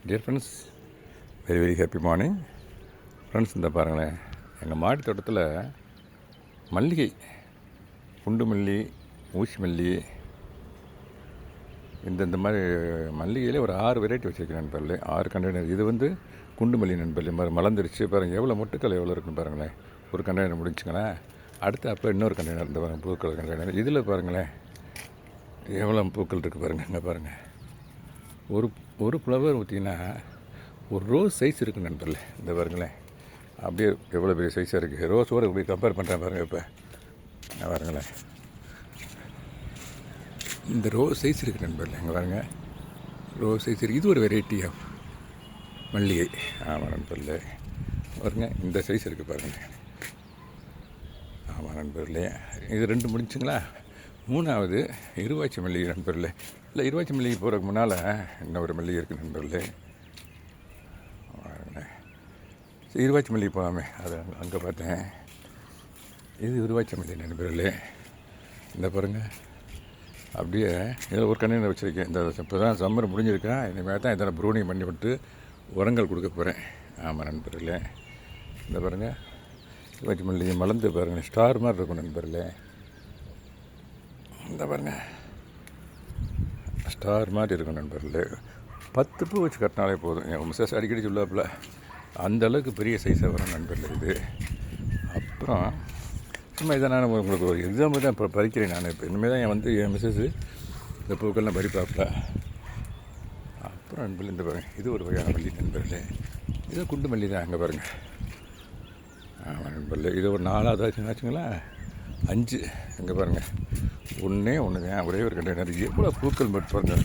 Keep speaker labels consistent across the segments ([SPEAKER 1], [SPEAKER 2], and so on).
[SPEAKER 1] Dear friends, very very happy morning friends. இந்த பாருங்களேன், எங்கள் மாடி தோட்டத்தில் மல்லிகை, குண்டு மல்லி, ஊசி மல்லி, இந்த மாதிரி மல்லிகையிலே ஒரு 6 வெரைட்டி வச்சுருக்கேன் நண்பர்களே. 6 கண்டெய்னர். இது வந்து குண்டு மல்லி நண்பர்களே. மாதிரி மலர்ந்துருச்சு பாருங்கள். எவ்வளோ மொட்டுக்கள் எவ்வளோ இருக்குன்னு பாருங்களேன். ஒரு கண்டெய்னர் முடிச்சுங்களேன். அடுத்து அப்போ இன்னொரு கண்டெய்னர், இந்த பூக்கள் கண்டெய்னர். இதில் பாருங்களேன் எவ்வளோ பூக்கள் இருக்குது பாருங்கள். இங்கே பாருங்கள், ஒரு ஃப்ளவர் ஊற்றிங்கன்னா ஒரு ரோஸ் சைஸ் இருக்குது நண்பர்களே. இந்த பாருங்களேன், அப்படியே எவ்வளோ பெரிய சைஸாக இருக்குது. ரோஸோடு இப்படி கம்பேர் பண்ணுறேன் பாருங்கள். இப்போ பாருங்களேன், இந்த ரோஸ் சைஸ் இருக்குது நண்பர்களே. இங்கே பாருங்கள், ரோஸ் சைஸ் இருக்குது. இது ஒரு வெரைட்டி ஆஃப் மல்லிகை. ஆமாம் நண்பர்களே, பாருங்க இந்த சைஸ் இருக்குது பாருங்கள். ஆமாம் நண்பர்களே, இது 2 முடிஞ்சுங்களா. 3வது இருவாச்சி மல்லிகை நண்பர்களே. இல்லை, இருவாச்சி மல்லிகை போகிறதுக்கு முன்னால் இன்னும் ஒரு மல்லிகை இருக்குது நண்பர்களே. இருவாச்சி மல்லிகை போகாமே, அதை அங்கே பார்த்தேன். இது இருவாச்சி மல்லிகை நண்பர்களே. இந்த பாருங்கள், அப்படியே இதில் ஒரு கண்டெய்னர் வச்சுருக்கேன். இந்த இப்போ தான் சம்மர் முடிஞ்சிருக்கேன். இனிமேல் தான் இதெல்லாம் ப்ரூனிங் பண்ணி விட்டு உரங்கள் கொடுக்க போகிறேன். ஆமாம் நண்பர்களே, இந்த பாருங்கள், இருவாச்சி மல்லிகை மலர்ந்து பாருங்கள், ஸ்டார் மாதிரி இருக்கும் நண்பர்களே. இந்த பாருங்கள், ஸ்டார் மாதிரி இருக்கும் நண்பர்களே. 10 பூ வச்சு கட்டினாலே போதும். என் மிஸ்ஸஸ் அடிக்கடி சொல்லாப்புல, அந்த அளவுக்கு பெரிய சைஸாக வரும் நண்பர்களே இது. அப்புறம் சும்மா இதை நான் உங்களுக்கு ஒரு எக்ஸாம்பிள் தான் இப்போ பறிக்கிறேன். நான் இப்போ இனிமேல் தான் என் மிஸ்ஸஸ் இந்த பூக்கள்லாம் பறிப்பாப்பில். அப்புறம் நண்பர்கள் இந்த பாருங்கள், இது ஒரு வகையான மல்லி நண்பர்களே. இது குண்டு மல்லி தான். அங்கே பாருங்கள். ஆமாம் நண்பர்களே, இது ஒரு 4வது ஆச்சுங்களா, 5. இங்கே பாருங்கள், ஒன்று தான். ஒரே ஒரு கண்டெய்னர். எவ்வளோ பூக்கள் மட்டும் பாருங்கள்.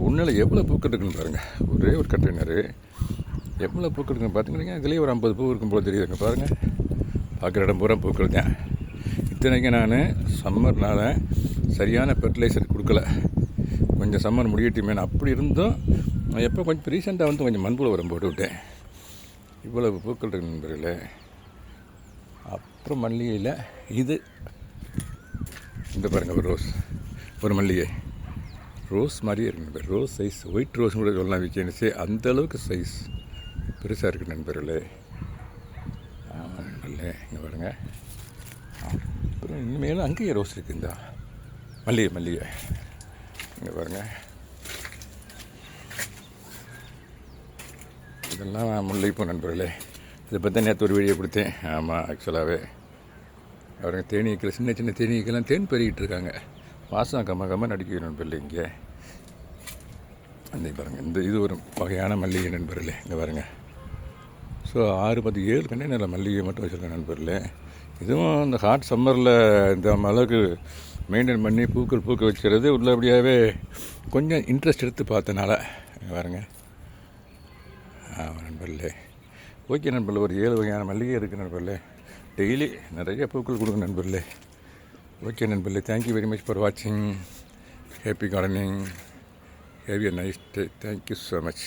[SPEAKER 1] ஒன்றில் எவ்வளோ பூக்கள் இருக்குன்னு பாருங்கள். ஒரே ஒரு கண்டெய்னரு எவ்வளோ பூக்கள் இருக்குன்னு பார்த்துக்கிட்டிங்க. இதுலேயே ஒரு 50 பூ இருக்கும் போது தெரியுதுங்க பாருங்கள். பார்க்குற இடம் பூரா பூக்கள் தான். இத்தனைக்கும் நான் சம்மர்னால் சரியான ஃபெர்டிலைசர் கொடுக்கல. கொஞ்சம் சம்மர் முடியட்டுமே. அப்படி இருந்தும் எப்போ கொஞ்சம் ரீசெண்டாக வந்து கொஞ்சம் மண்புழு உரம் போட்டு விட்டேன். இவ்வளோ பூக்கள் இருக்கு நண்பர்களே. அப்புறம் மல்லிகையில் இது இந்த பாருங்கள், ஒரு ரோஸ், ஒரு மல்லிகை ரோஸ் மாதிரியே இருக்கு நண்பர். ரோஸ் சைஸ், ஒயிட் ரோஸ் கூட சொல்லலாம் வீக்கெண்ட்ஸே. அந்தளவுக்கு சைஸ் பெருசாக இருக்குது நண்பர்களே. ஆமாம் நண்பர்களே, இங்கே பாருங்கள். அப்புறம் இனிமேலும் அங்கேயே ரோஸ் இருக்குது. இந்த மல்லிகை இங்கே பாருங்கள். இதெல்லாம் முல்லைப்பூ நண்பர்களே. இதை பற்றி நேற்று ஒரு வீடியோ கொடுத்தேன். ஆமாம், ஆக்சுவலாகவே அவருங்க தேனீக்கள், சின்ன சின்ன தேனீக்கெல்லாம் தேன் பெருகிட்டு இருக்காங்க. வாசம் கம்ம நடிக்க நண்பர்களே. இங்கே அந்த பாருங்கள், இது ஒரு வகையான மல்லிகை நண்பர்களே. இங்கே பாருங்கள். ஸோ 6, 10, 7 கண்டெய்னரில் மல்லிகை மட்டும் வச்சுருக்கேன் நண்பர்களே. இதுவும் இந்த ஹாட் சம்மரில் இந்த அளவுக்கு மெயின்டைன் பண்ணி பூக்கள் வச்சுக்கிறது உள்ளபடியாகவே கொஞ்சம் இன்ட்ரெஸ்ட் எடுத்து பார்த்தனால. இங்கே பாருங்கள். ஆமாம் நண்பர்களே. ஓகே நண்பர்களே, ஒரு 7 வகையான மல்லிகை இருக்குது நண்பர்களே. டெய்லி நிறைய பூக்கள் கொடுங்க நண்பர்களே. ஓகே நண்பர்களே, தேங்க்யூ வெரி மச் ஃபார் வாட்சிங். Happy gardening. Have a nice day. Thank you so much.